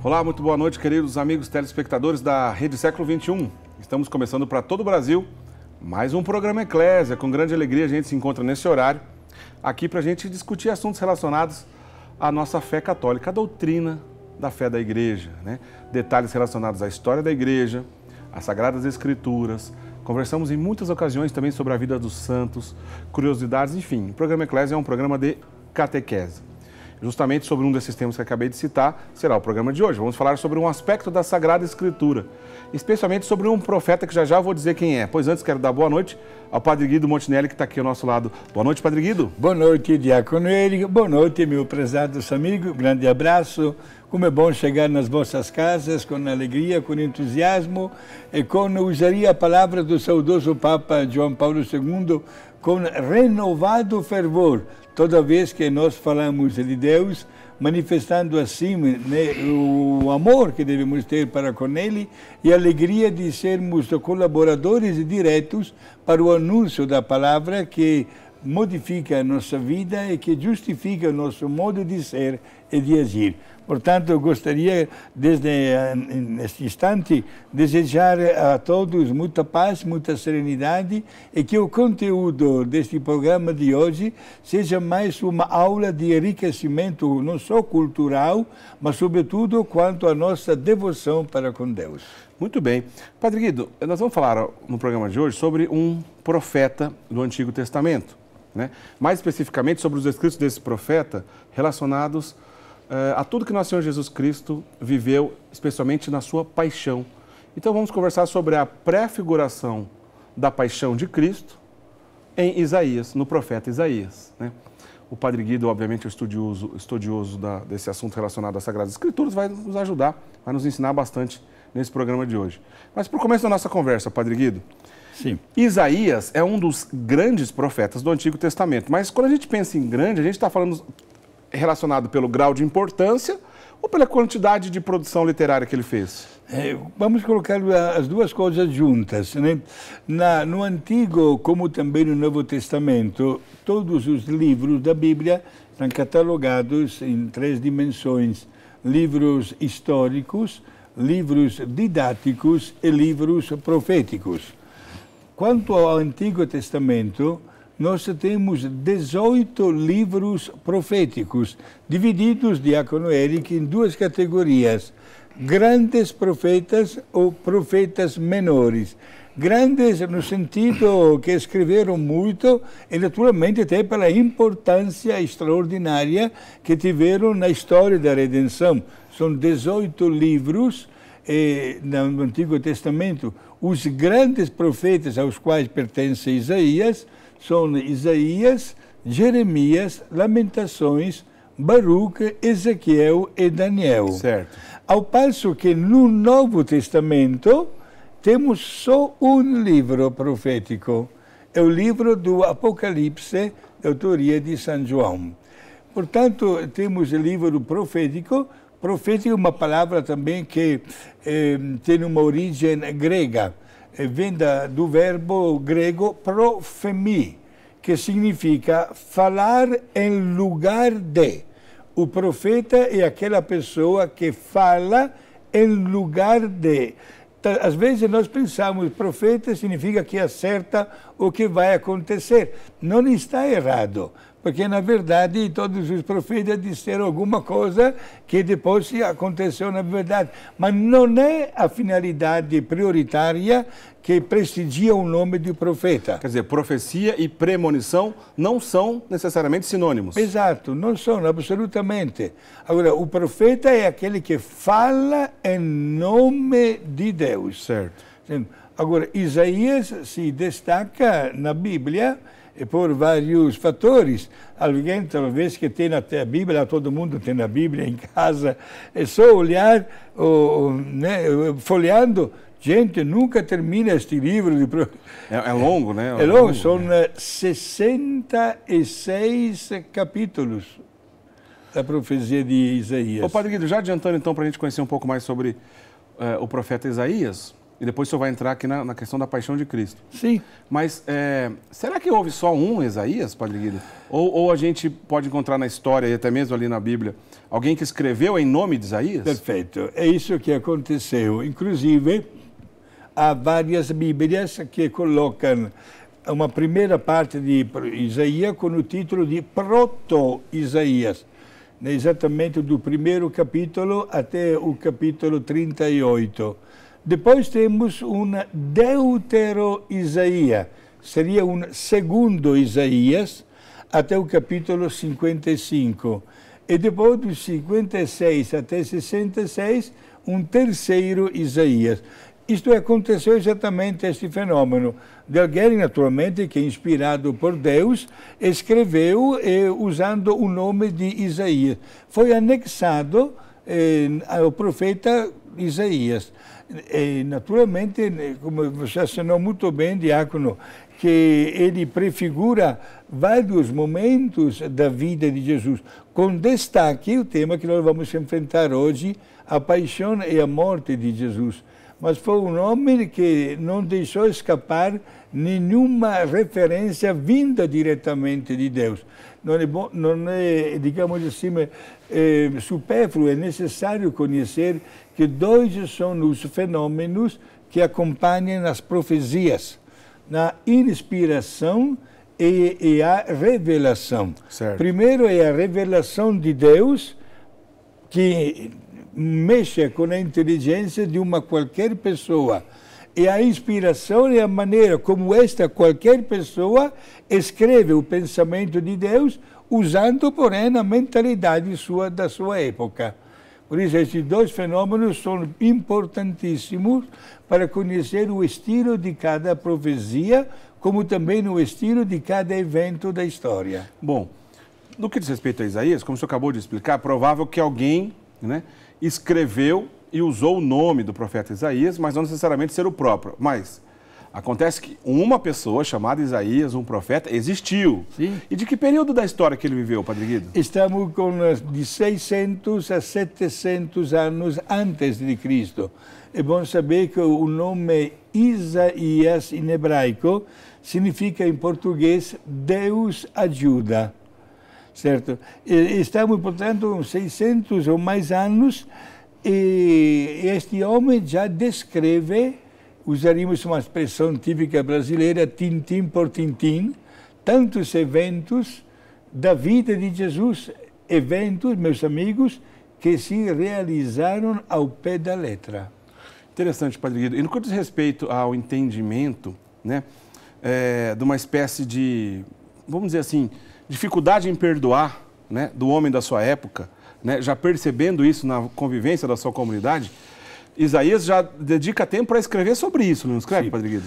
Olá, muito boa noite, queridos amigos telespectadores da Rede Século XXI. Estamos começando para todo o Brasil mais um programa Eclésia. Com grande alegria a gente se encontra nesse horário aqui para a gente discutir assuntos relacionados à nossa fé católica, a doutrina da fé da igreja, né? Detalhes relacionados à história da igreja, às Sagradas Escrituras. Conversamos em muitas ocasiões também sobre a vida dos santos, curiosidades, enfim. O programa Eclésia é um programa de catequese. Justamente sobre um desses temas que acabei de citar, será o programa de hoje. Vamos falar sobre um aspecto da Sagrada Escritura, especialmente sobre um profeta que já vou dizer quem é. Pois antes quero dar boa noite ao Padre Guido Montinelli, que está aqui ao nosso lado. Boa noite, Padre Guido. Boa noite, Diácono Érico. Boa noite, meu prezados amigos. Grande abraço. Como é bom chegar nas vossas casas com alegria, com entusiasmo e com, usaria a palavra do saudoso Papa João Paulo II, com renovado fervor. Toda vez que nós falamos de Deus, manifestando assim, né, o amor que devemos ter para com Ele e a alegria de sermos colaboradores diretos para o anúncio da palavra que modifica a nossa vida e que justifica o nosso modo de ser e de agir. Portanto, eu gostaria, neste instante, desejar a todos muita paz, muita serenidade e que o conteúdo deste programa de hoje seja mais uma aula de enriquecimento, não só cultural, mas sobretudo quanto à nossa devoção para com Deus. Muito bem. Padre Guido, nós vamos falar no programa de hoje sobre um profeta do Antigo Testamento, né? Mais especificamente sobre os escritos desse profeta relacionados a tudo que nosso Senhor Jesus Cristo viveu, especialmente na sua paixão. Então vamos conversar sobre a pré-figuração da paixão de Cristo em Isaías, no profeta Isaías, né? O Padre Guido, obviamente, é estudioso desse assunto relacionado às Sagradas Escrituras, vai nos ajudar, vai nos ensinar bastante nesse programa de hoje. Mas para o começo da nossa conversa, Padre Guido, sim. Isaías é um dos grandes profetas do Antigo Testamento, mas quando a gente pensa em grande, a gente está falando relacionado pelo grau de importância ou pela quantidade de produção literária que ele fez? Vamos colocar as duas coisas juntas, né? No Antigo, como também no Novo Testamento, todos os livros da Bíblia estão catalogados em três dimensões: livros históricos, livros didáticos e livros proféticos. Quanto ao Antigo Testamento, nós temos 18 livros proféticos, divididos, Diácono Érico, em duas categorias: grandes profetas ou profetas menores. Grandes no sentido que escreveram muito e, naturalmente, até pela importância extraordinária que tiveram na história da redenção. São 18 livros no Antigo Testamento. Os grandes profetas aos quais pertence Isaías são Isaías, Jeremias, Lamentações, Baruque, Ezequiel e Daniel. Certo. Ao passo que no Novo Testamento temos só um livro profético, é o livro do Apocalipse, da autoria de São João. Portanto, temos o livro profético. Profético é uma palavra também que tem uma origem grega. Vem do verbo grego profemi, que significa falar em lugar de. O profeta é aquela pessoa que fala em lugar de. Às vezes nós pensamos, profeta significa que acerta o que vai acontecer. Não está errado, porque na verdade todos os profetas disseram alguma coisa que depois aconteceu na verdade. Mas não é a finalidade prioritária que prestigia o nome de profeta. Quer dizer, profecia e premonição não são necessariamente sinônimos. Exato, não são, absolutamente. Agora, o profeta é aquele que fala em nome de Deus. Certo. Agora, Isaías se destaca na Bíblia por vários fatores. Alguém, talvez, que tem até a Bíblia, todo mundo tem a Bíblia em casa, é só olhar, folheando. Gente, nunca termina este livro. É longo, né? É longo, são 66 capítulos da profecia de Isaías. Ô, Padre Guido, já adiantando então para a gente conhecer um pouco mais sobre o profeta Isaías, e depois o senhor vai entrar aqui na questão da paixão de Cristo. Sim. Mas será que houve só um Isaías, Padre Guido? Ou a gente pode encontrar na história, e até mesmo ali na Bíblia, alguém que escreveu em nome de Isaías? Perfeito. É isso que aconteceu. Inclusive, há várias Bíblias que colocam uma primeira parte de Isaías com o título de Proto-Isaías, exatamente do primeiro capítulo até o capítulo 38. Depois temos um Deutero-Isaías, seria um segundo Isaías, até o capítulo 55. E depois dos 56 até 66, um terceiro Isaías. Isto aconteceu exatamente este fenômeno de alguém, naturalmente, que inspirado por Deus, escreveu usando o nome de Isaías. Foi anexado ao profeta Isaías. E, naturalmente, como você assinou muito bem, diácono, que ele prefigura vários momentos da vida de Jesus, com destaque o tema que nós vamos enfrentar hoje, a paixão e a morte de Jesus. Mas foi um homem que não deixou escapar nenhuma referência vinda diretamente de Deus. Não é, digamos assim, supérfluo, é necessário conhecer que dois são os fenômenos que acompanham as profecias, na inspiração e a revelação. Certo. Primeiro é a revelação de Deus, que mexe com a inteligência de uma qualquer pessoa. E a inspiração é a maneira como esta qualquer pessoa escreve o pensamento de Deus, usando, porém, a mentalidade da sua época. Por isso, esses dois fenômenos são importantíssimos para conhecer o estilo de cada profecia, como também o estilo de cada evento da história. Bom, no que diz respeito a Isaías, como o senhor acabou de explicar, é provável que alguém, né, escreveu e usou o nome do profeta Isaías, mas não necessariamente ser o próprio. Mas acontece que uma pessoa chamada Isaías, um profeta, existiu. Sim. E de que período da história que ele viveu, Padre Guido? Estamos com de 600 a 700 anos antes de Cristo. É bom saber que o nome Isaías em hebraico significa em português Deus ajuda. Certo? Estamos, portanto, com 600 ou mais anos e este homem já descreve, usaríamos uma expressão típica brasileira, tintim por tintim, tantos eventos da vida de Jesus, eventos, meus amigos, que se realizaram ao pé da letra. Interessante, Padre Guido. E no que diz respeito ao entendimento, né, de uma espécie de, vamos dizer assim, dificuldade em perdoar, né, do homem da sua época, né, já percebendo isso na convivência da sua comunidade, Isaías já dedica tempo para escrever sobre isso, não escreve, sim, Padre Guido?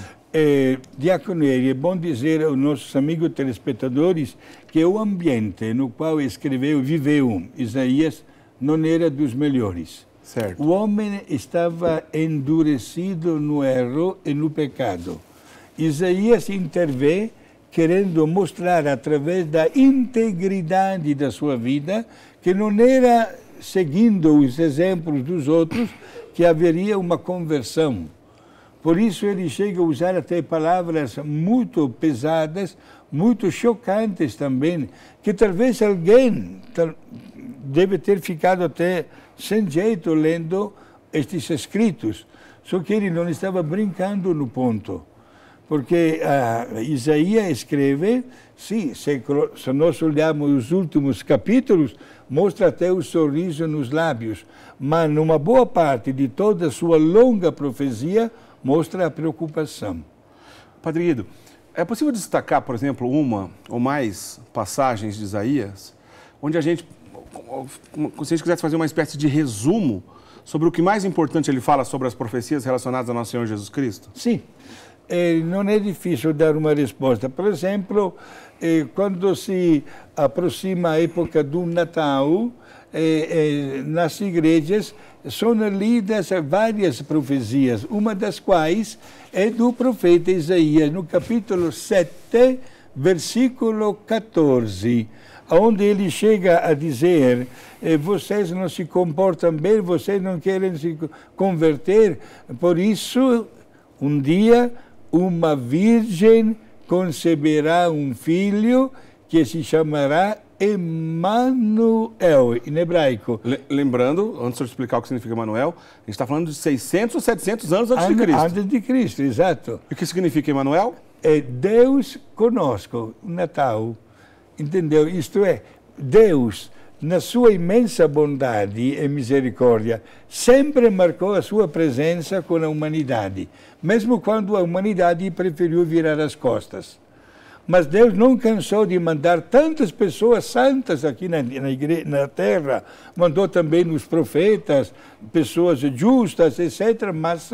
Diácono, é bom dizer aos nossos amigos telespectadores que o ambiente no qual escreveu, viveu Isaías não era dos melhores. Certo. O homem estava endurecido no erro e no pecado. Isaías intervém querendo mostrar, através da integridade da sua vida, que não era seguindo os exemplos dos outros que haveria uma conversão. Por isso ele chega a usar até palavras muito pesadas, muito chocantes também, que talvez alguém deve ter ficado até sem jeito lendo estes escritos. Só que ele não estava brincando no ponto. Porque Isaías escreve, sim, se nós olharmos os últimos capítulos, mostra até o sorriso nos lábios, mas numa boa parte de toda a sua longa profecia, mostra a preocupação. Padre Guido, é possível destacar, por exemplo, uma ou mais passagens de Isaías, onde a gente, se a gente quisesse fazer uma espécie de resumo sobre o que mais importante ele fala sobre as profecias relacionadas ao nosso Senhor Jesus Cristo? Sim. Não é difícil dar uma resposta. Por exemplo, quando se aproxima a época do Natal, nas igrejas são lidas várias profecias, uma das quais é do profeta Isaías, no capítulo 7, versículo 14, onde ele chega a dizer: vocês não se comportam bem, vocês não querem se converter, por isso Um dia, uma virgem conceberá um filho que se chamará Emanuel, em hebraico. Lembrando, antes de eu explicar o que significa Emanuel, a gente está falando de 600 ou 700 anos antes de Cristo. Antes de Cristo, exato. E o que significa Emanuel? É Deus conosco, Natal. Entendeu? Isto é, Deus, na sua imensa bondade e misericórdia, sempre marcou a sua presença com a humanidade, mesmo quando a humanidade preferiu virar as costas. Mas Deus não cansou de mandar tantas pessoas santas aqui na terra, mandou também os profetas, pessoas justas, etc., mas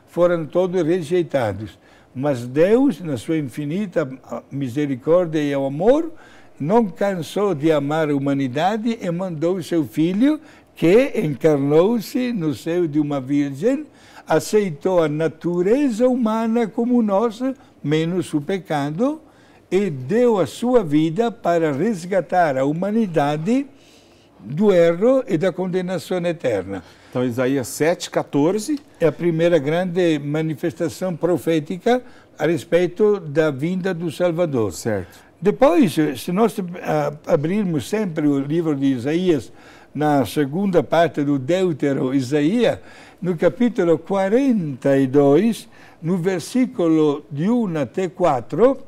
foram todos rejeitados. Mas Deus, na sua infinita misericórdia e amor, não cansou de amar a humanidade e mandou o seu Filho, que encarnou-se no seio de uma virgem, aceitou a natureza humana como nossa, menos o pecado, e deu a sua vida para resgatar a humanidade do erro e da condenação eterna. Então, Isaías 7,14... é a primeira grande manifestação profética a respeito da vinda do Salvador. Certo. Depois, se nós abrirmos sempre o livro de Isaías, na segunda parte do Deutero Isaías, no capítulo 42, no versículo de 1 até 4,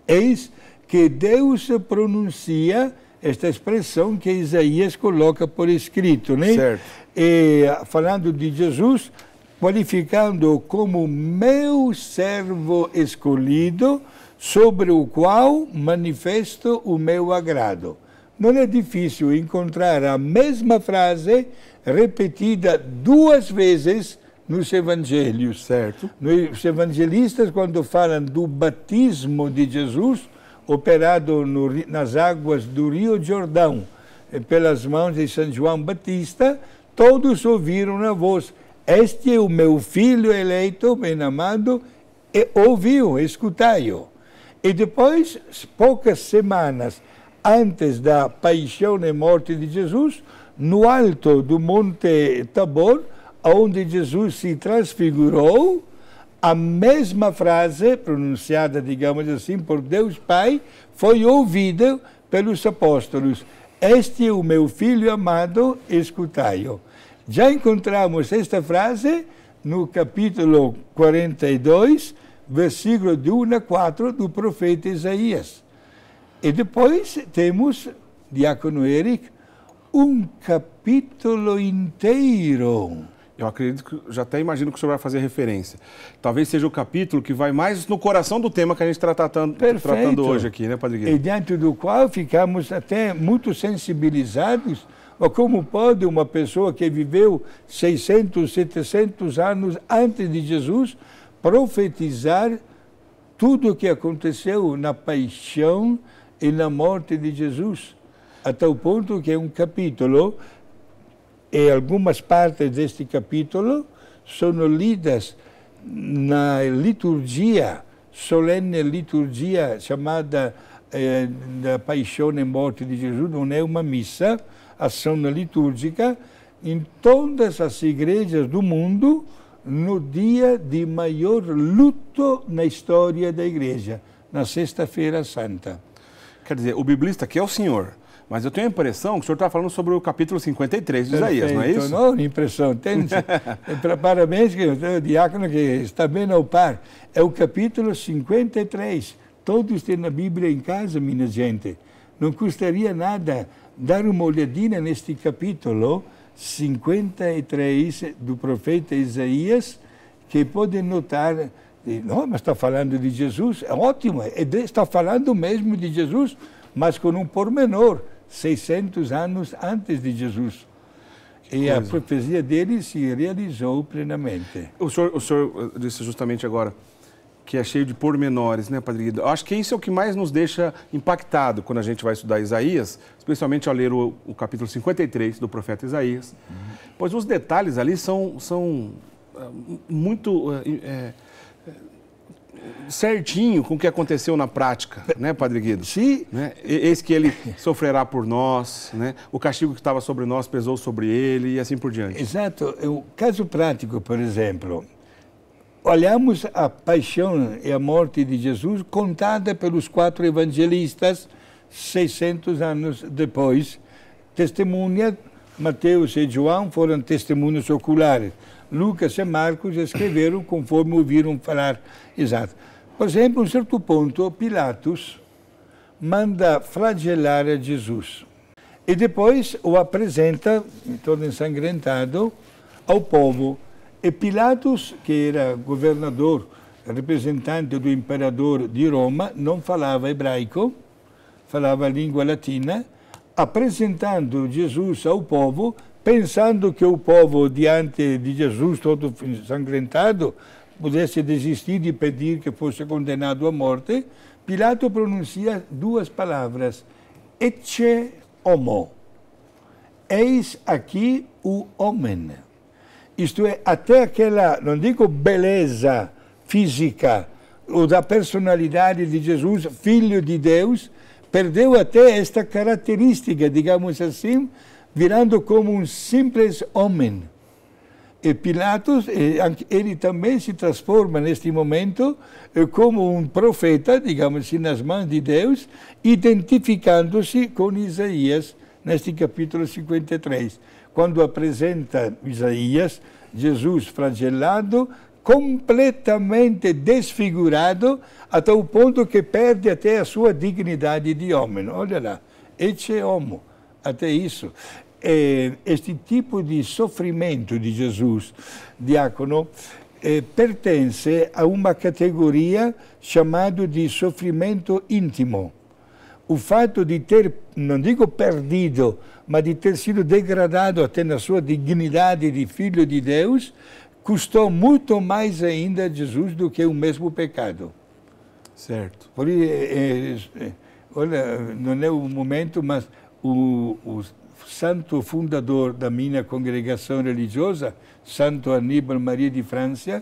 eis que Deus pronuncia esta expressão que Isaías coloca por escrito, né? Certo. E, falando de Jesus, qualificando como meu servo escolhido, sobre o qual manifesto o meu agrado. Não é difícil encontrar a mesma frase repetida 2 vezes nos evangelhos. Certo. Os evangelistas, quando falam do batismo de Jesus, operado nas águas do Rio Jordão, pelas mãos de São João Batista, todos ouviram a voz: este é o meu filho eleito, bem amado, e ouviu, escutai-o. E depois, poucas semanas antes da paixão e morte de Jesus, no alto do Monte Tabor, onde Jesus se transfigurou, a mesma frase, pronunciada, digamos assim, por Deus Pai, foi ouvida pelos apóstolos: este é o meu filho amado, escutai-o. Já encontramos esta frase no capítulo 42, versículo de 1 a 4 do profeta Isaías. E depois temos, diácono Eric, um capítulo inteiro. Eu acredito que, já até imagino que o senhor vai fazer referência. Talvez seja o capítulo que vai mais no coração do tema que a gente está tratando hoje aqui, né, Padre Guido? E dentro do qual ficamos até muito sensibilizados. Como pode uma pessoa que viveu 600, 700 anos antes de Jesus profetizar tudo o que aconteceu na paixão e na morte de Jesus, a tal ponto que é um capítulo, e algumas partes deste capítulo são lidas na liturgia, solene liturgia chamada da paixão e morte de Jesus, não é uma missa, ação litúrgica, em todas as igrejas do mundo, no dia de maior luto na história da igreja, na Sexta-feira Santa. Quer dizer, o biblista aqui é o senhor, mas eu tenho a impressão que o senhor está falando sobre o capítulo 53 de Isaías, não é isso? Não, impressão, tem. Parabéns, o diácono que está bem ao par. É o capítulo 53. Todos têm a Bíblia em casa, minha gente. Não custaria nada dar uma olhadinha neste capítulo 53 do profeta Isaías, que pode notar, não, mas está falando de Jesus, é ótimo, está falando mesmo de Jesus, mas com um pormenor, 600 anos antes de Jesus. E a profecia dele se realizou plenamente. O senhor disse justamente agora que é cheio de pormenores, né, Padre Guido? Eu acho que isso é o que mais nos deixa impactado quando a gente vai estudar Isaías, especialmente ao ler o capítulo 53 do profeta Isaías, pois os detalhes ali são muito certinho com o que aconteceu na prática, né, Padre Guido? Sim. Né? Eis que ele sofrerá por nós, né? O castigo que estava sobre nós pesou sobre ele e assim por diante. Exato. O caso prático, por exemplo, olhamos a paixão e a morte de Jesus contada pelos 4 evangelistas 600 anos depois. Testemunha, Mateus e João foram testemunhos oculares. Lucas e Marcos escreveram conforme ouviram falar. Exato. Por exemplo, a um certo ponto, Pilatos manda flagelar a Jesus. E depois o apresenta, todo ensanguentado, ao povo. E Pilatos, que era governador, representante do imperador de Roma, não falava hebraico, falava a língua latina, apresentando Jesus ao povo, pensando que o povo, diante de Jesus todo ensanguentado, pudesse desistir de pedir que fosse condenado à morte. Pilato pronuncia 2 palavras, ecce homo, eis aqui o homem. Isto é, até aquela, não digo beleza física, ou da personalidade de Jesus, filho de Deus, perdeu até esta característica, digamos assim, virando como um simples homem. E Pilatos, ele também se transforma neste momento como um profeta, digamos assim, nas mãos de Deus, identificando-se com Isaías, neste capítulo 53, quando apresenta Isaías, Jesus flagelado, completamente desfigurado, até o ponto que perde até a sua dignidade de homem. Olha lá, ecce homo, até isso. Este tipo de sofrimento de Jesus, diácono, pertence a uma categoria chamada de sofrimento íntimo. O fato de ter, não digo perdido, mas de ter sido degradado até na sua dignidade de filho de Deus, custou muito mais ainda a Jesus do que o mesmo pecado. Certo. Por isso, olha, não é o momento, mas o santo fundador da minha congregação religiosa, Santo Aníbal Maria de França,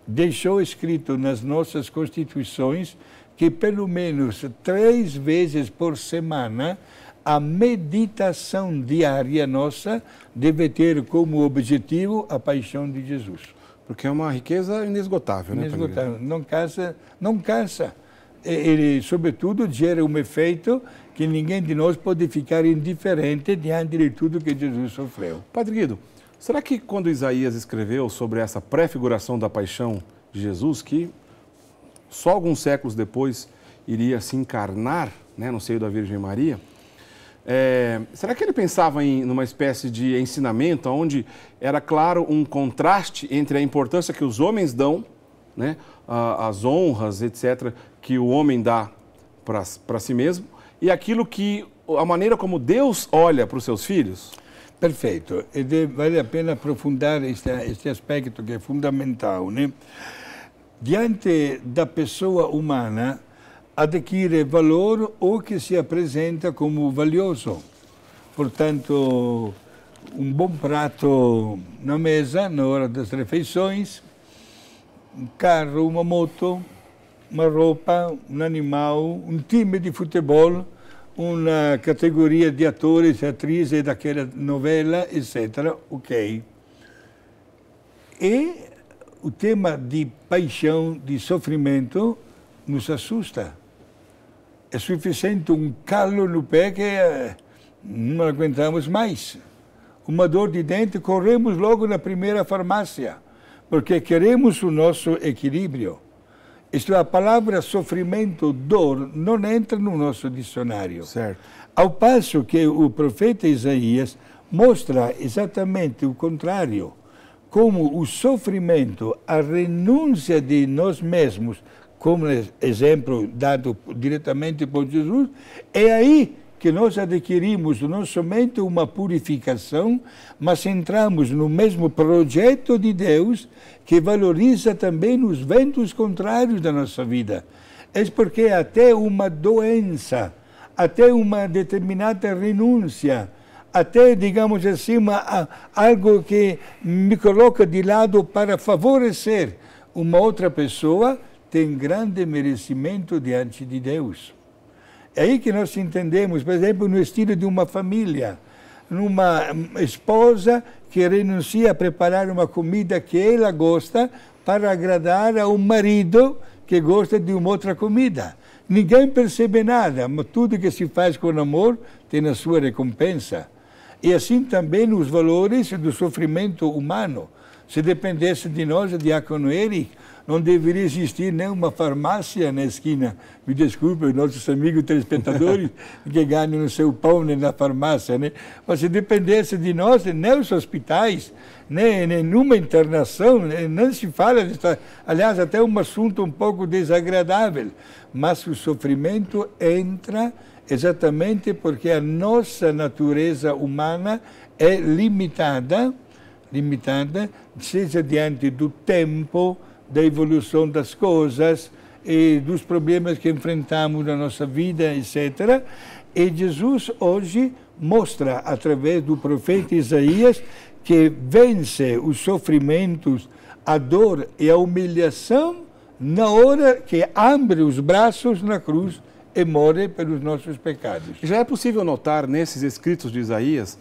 deixou escrito nas nossas constituições que pelo menos 3 vezes por semana a meditação diária nossa deve ter como objetivo a paixão de Jesus. Porque é uma riqueza inesgotável, né? Inesgotável, não cansa. Ele, sobretudo, gera um efeito que ninguém de nós pode ficar indiferente diante de tudo que Jesus sofreu. Padre Guido, será que quando Isaías escreveu sobre essa prefiguração da paixão de Jesus, que só alguns séculos depois iria se encarnar, né, no seio da Virgem Maria, será que ele pensava em numa espécie de ensinamento onde era claro um contraste entre a importância que os homens dão, né, as honras, etc., que o homem dá para si mesmo, e aquilo que, a maneira como Deus olha para os seus filhos? Perfeito. E vale a pena aprofundar este aspecto que é fundamental, né? Diante da pessoa humana, adquire valor o que se apresenta como valioso. Portanto, um bom prato na mesa, na hora das refeições, um carro, uma moto, uma roupa, um animal, um time de futebol, uma categoria de atores e atrizes daquela novela, etc. Ok. E o tema de paixão, de sofrimento, nos assusta. É suficiente um calo no pé que não aguentamos mais. Uma dor de dente, corremos logo na primeira farmácia, porque queremos o nosso equilíbrio. Isto é, a palavra sofrimento, dor, não entra no nosso dicionário. Certo. Ao passo que o profeta Isaías mostra exatamente o contrário, como o sofrimento, a renúncia de nós mesmos, como exemplo dado diretamente por Jesus, é aí que nós adquirimos não somente uma purificação, mas entramos no mesmo projeto de Deus que valoriza também os ventos contrários da nossa vida. É porque até uma doença, até uma determinada renúncia, até, digamos assim, algo que me coloca de lado para favorecer uma outra pessoa, tem grande merecimento diante de Deus. É aí que nós entendemos, por exemplo, no estilo de uma família, numa esposa que renuncia a preparar uma comida que ela gosta para agradar a um marido que gosta de uma outra comida. Ninguém percebe nada, mas tudo que se faz com amor tem a sua recompensa. E assim também os valores do sofrimento humano. Se dependesse de nós, Diácono Eric, não deveria existir nenhuma farmácia na esquina. Me desculpe, nossos amigos telespectadores que ganham o seu pão na farmácia, né? Mas se dependesse de nós, nem os hospitais, nem nenhuma internação, não se fala disso. Aliás, até um assunto um pouco desagradável. Mas o sofrimento entra exatamente porque a nossa natureza humana é limitada, seja diante do tempo, da evolução das coisas e dos problemas que enfrentamos na nossa vida, etc. E Jesus hoje mostra, através do profeta Isaías, que vence os sofrimentos, a dor e a humilhação na hora que abre os braços na cruz e morre pelos nossos pecados. Já é possível notar nesses escritos de Isaías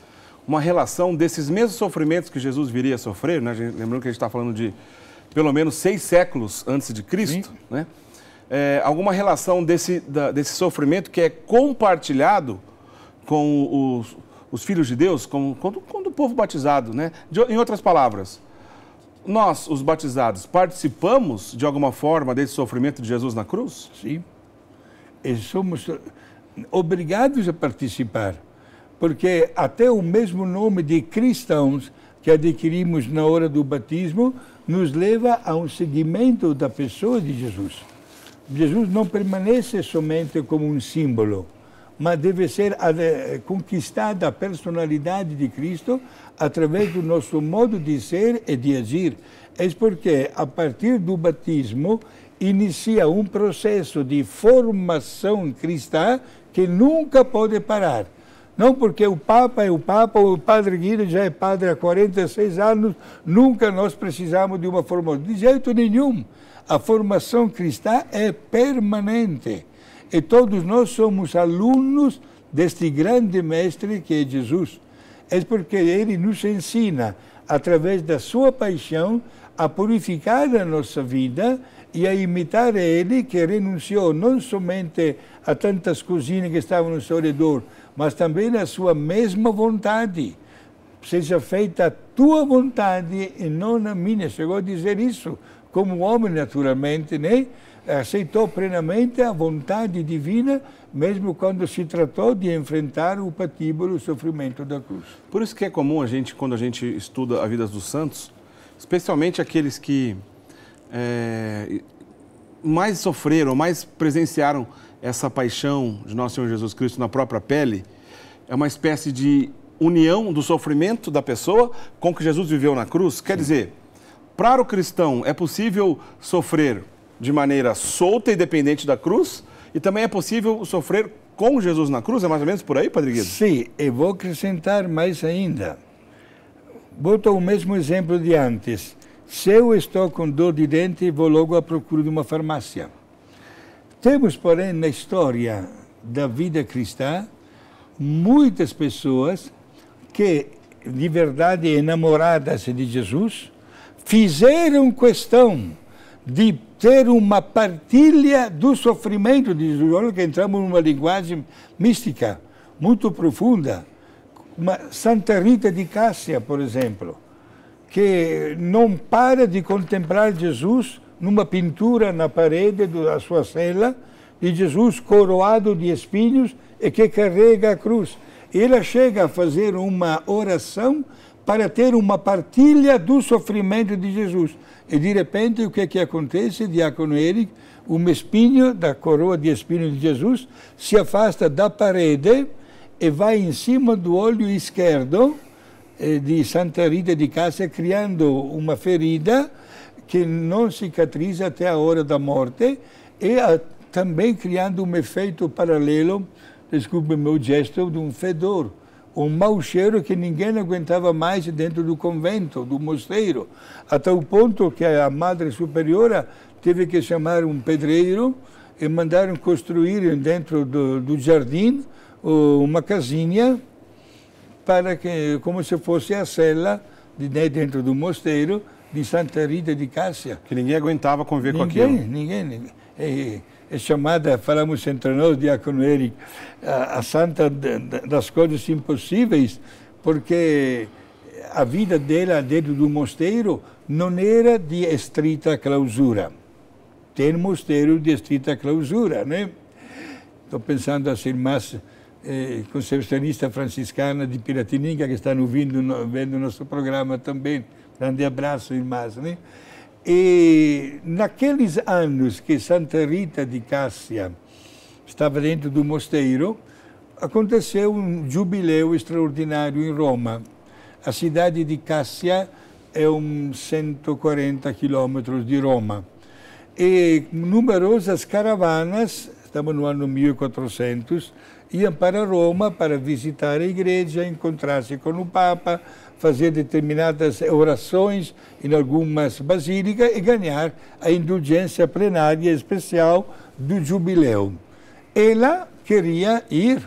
uma relação desses mesmos sofrimentos que Jesus viria a sofrer, né? Lembrando que a gente está falando de pelo menos 6 séculos antes de Cristo, né? Alguma relação desse sofrimento que é compartilhado com os filhos de Deus, com o povo batizado, né? Em outras palavras, nós, os batizados, participamos de alguma forma desse sofrimento de Jesus na cruz? Sim. E somos obrigados a participar, porque até o mesmo nome de cristãos que adquirimos na hora do batismo nos leva a um seguimento da pessoa de Jesus. Jesus não permanece somente como um símbolo, mas deve ser conquistada a personalidade de Cristo através do nosso modo de ser e de agir. É porque, a partir do batismo, inicia um processo de formação cristã que nunca pode parar. Não porque o Papa é o Papa, ou o Padre Guido já é padre há 46 anos, nunca nós precisamos de uma formação. De jeito nenhum. A formação cristã é permanente. E todos nós somos alunos deste grande mestre que é Jesus. É porque ele nos ensina, através da sua paixão, a purificar a nossa vida e a imitar ele, que renunciou não somente a tantas coisinhas que estavam no seu redor, mas também a sua mesma vontade. Seja feita a tua vontade e não a minha. Chegou a dizer isso, como homem naturalmente, né? Aceitou plenamente a vontade divina, mesmo quando se tratou de enfrentar o patíbulo, o sofrimento da cruz. Por isso que é comum a gente, quando a gente estuda a vida dos santos, especialmente aqueles que mais sofreram, mais presenciaram essa paixão de nosso Senhor Jesus Cristo na própria pele, é uma espécie de união do sofrimento da pessoa com o que Jesus viveu na cruz. Quer dizer, para o cristão é possível sofrer de maneira solta e dependente da cruz, e também é possível sofrer com Jesus na cruz? É mais ou menos por aí, Padre Guido? Sim, e vou acrescentar mais ainda. Boto o mesmo exemplo de antes. Se eu estou com dor de dente, vou logo à procura de uma farmácia. Temos, porém, na história da vida cristã, muitas pessoas que, de verdade, enamoradas de Jesus, fizeram questão de ter uma partilha do sofrimento de Jesus. Olha que entramos numa linguagem mística, muito profunda. Santa Rita de Cássia, por exemplo, que não para de contemplar Jesus numa pintura na parede da sua cela, de Jesus coroado de espinhos e que carrega a cruz. Ela chega a fazer uma oração para ter uma partilha do sofrimento de Jesus. E de repente, o que acontece, Diácono Eric? Um espinho da coroa de espinhos de Jesus se afasta da parede e vai em cima do olho esquerdo de Santa Rita de Cássia, criando uma ferida que não cicatriza até a hora da morte e também criando um efeito paralelo, desculpe meu gesto, de um fedor, um mau cheiro que ninguém aguentava mais dentro do convento, do mosteiro, até o ponto que a Madre Superiora teve que chamar um pedreiro e mandaram construir dentro do jardim uma casinha para que, como se fosse a cela dentro do mosteiro, de Santa Rita de Cássia. Que ninguém aguentava conviver com aquilo. Ninguém. É chamada, falamos entre nós, Diácono Eric, a santa das coisas impossíveis, porque a vida dela dentro do mosteiro não era de estrita clausura. Tem mosteiro de estrita clausura, né? Estou pensando as irmãs concepcionistas franciscanas de Piratininga que estão vendo nosso programa também. Grande abraço, irmãs, né? E naqueles anos que Santa Rita de Cássia estava dentro do mosteiro, aconteceu um jubileu extraordinário em Roma. A cidade de Cássia é uns 140 quilômetros de Roma. E numerosas caravanas, estamos no ano 1400, iam para Roma para visitar a igreja, encontrar-se com o Papa, fazer determinadas orações em algumas basílicas e ganhar a indulgência plenária especial do jubileu. Ela queria ir,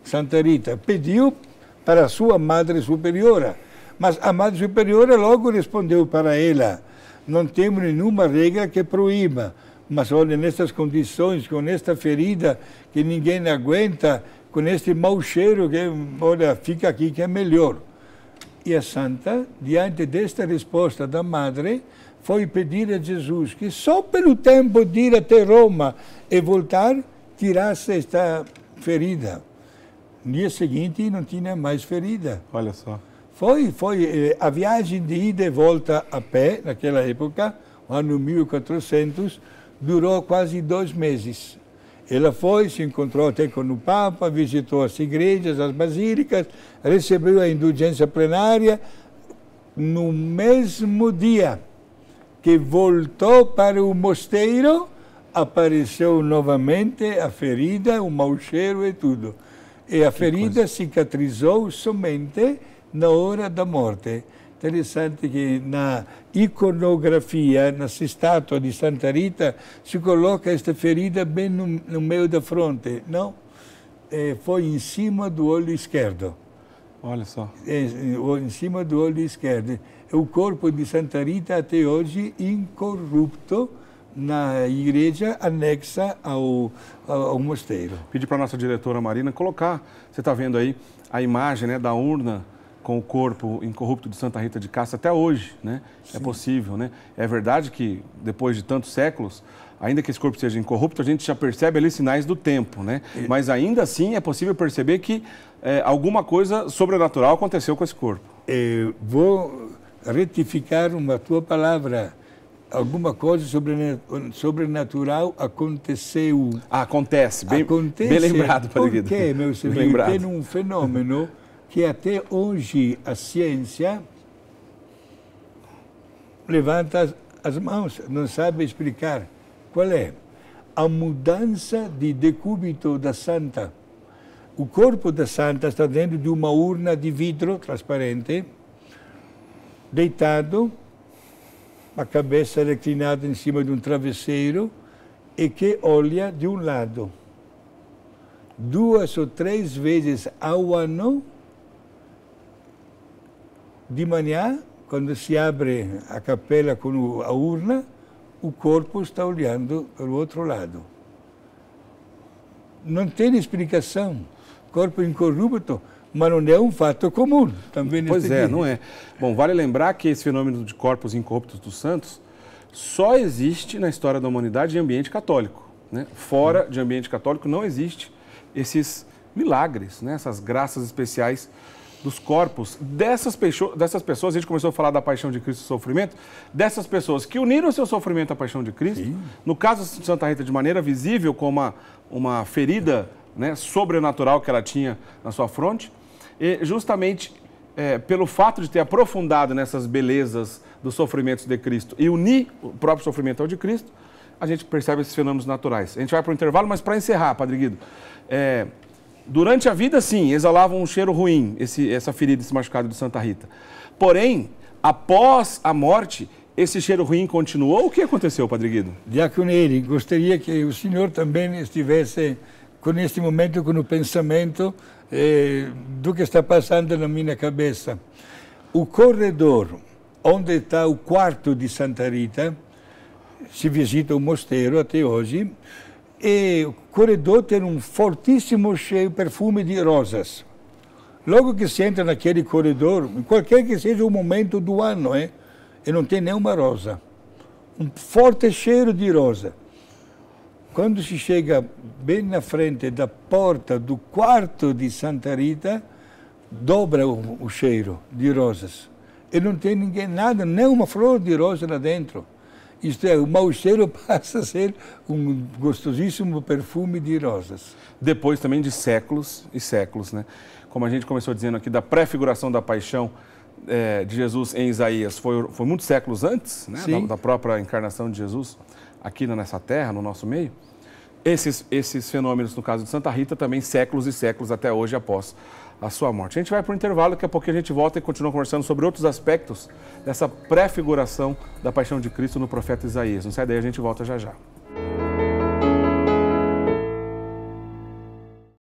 Santa Rita, pediu para a sua Madre Superiora, mas a Madre Superiora logo respondeu para ela: não temos nenhuma regra que proíba, mas olha, nessas condições, com esta ferida que ninguém aguenta, com este mau cheiro, que olha, fica aqui que é melhor. E a santa, diante desta resposta da madre, foi pedir a Jesus que só pelo tempo de ir até Roma e voltar, tirasse esta ferida. No dia seguinte não tinha mais ferida. Olha só. Foi a viagem de ida e volta a pé, naquela época, no ano 1400, durou quase 2 meses. Ela foi, se encontrou até com o Papa, visitou as igrejas, as basílicas, recebeu a indulgência plenária. No mesmo dia que voltou para o mosteiro, apareceu novamente a ferida, o mau cheiro e tudo. E a ferida cicatrizou somente na hora da morte. Interessante que na iconografia, nessa estátua de Santa Rita, se coloca esta ferida bem no meio da fronte. Não, foi em cima do olho esquerdo. Olha só. Em cima do olho esquerdo. O corpo de Santa Rita até hoje incorrupto na igreja anexa ao mosteiro. Pedi para a nossa diretora Marina colocar, você está vendo aí a imagem, né, da urna com o corpo incorrupto de Santa Rita de Cássia até hoje, né? Sim. É possível, né? É verdade que depois de tantos séculos, ainda que esse corpo seja incorrupto, a gente já percebe ali sinais do tempo, né? Mas ainda assim é possível perceber que alguma coisa sobrenatural aconteceu com esse corpo. Vou retificar uma tua palavra. Alguma coisa sobrenatural aconteceu. Acontece, bem lembrado, Padre Guido. Porque, meu senhor, tem um fenômeno que até hoje a ciência levanta as mãos, não sabe explicar. Qual é? A mudança de decúbito da santa. O corpo da santa está dentro de uma urna de vidro transparente, deitado, a cabeça reclinada em cima de um travesseiro e que olha de um lado. 2 ou 3 vezes ao ano, de manhã, quando se abre a capela com a urna, o corpo está olhando para o outro lado. Não tem explicação. Corpo incorrupto, mas não é um fato comum. Também pois é, não é. Bom, vale lembrar que esse fenômeno de corpos incorruptos dos santos só existe na história da humanidade em ambiente católico, né? Fora de ambiente católico não existe esses milagres, né? Essas graças especiais dos corpos dessas pessoas. A gente começou a falar da paixão de Cristo e sofrimento, dessas pessoas que uniram o seu sofrimento à paixão de Cristo. Sim. No caso de Santa Rita, de maneira visível, com uma ferida, né, sobrenatural que ela tinha na sua fronte, e justamente pelo fato de ter aprofundado nessas belezas dos sofrimentos de Cristo e unir o próprio sofrimento ao de Cristo, a gente percebe esses fenômenos naturais. A gente vai para o intervalo, mas para encerrar, Padre Guido, durante a vida, sim, exalava um cheiro ruim, essa ferida, esse machucado de Santa Rita. Porém, após a morte, esse cheiro ruim continuou? O que aconteceu, Padre Guido? Diácono Eri, gostaria que o senhor também estivesse neste momento com o pensamento do que está passando na minha cabeça. O corredor onde está o quarto de Santa Rita, se visita o mosteiro até hoje, e o corredor tem um fortíssimo cheiro perfume de rosas. Logo que se entra naquele corredor, qualquer que seja o momento do ano, e não tem nenhuma rosa. Um forte cheiro de rosa. Quando se chega bem na frente da porta do quarto de Santa Rita, dobra o cheiro de rosas. E não tem ninguém, nada, nem uma flor de rosa lá dentro. Isto é, o mau cheiro passa a ser um gostosíssimo perfume de rosas. Depois também de séculos e séculos, né? Como a gente começou dizendo aqui, da pré-figuração da paixão de Jesus em Isaías, foi muitos séculos antes, né? Da própria encarnação de Jesus aqui nessa terra, no nosso meio. Esses fenômenos, no caso de Santa Rita, também séculos e séculos até hoje após a sua morte. A gente vai para o intervalo, daqui a pouquinho a gente volta e continua conversando sobre outros aspectos dessa pré-figuração da paixão de Cristo no profeta Isaías. Não sai daí, a gente volta já já.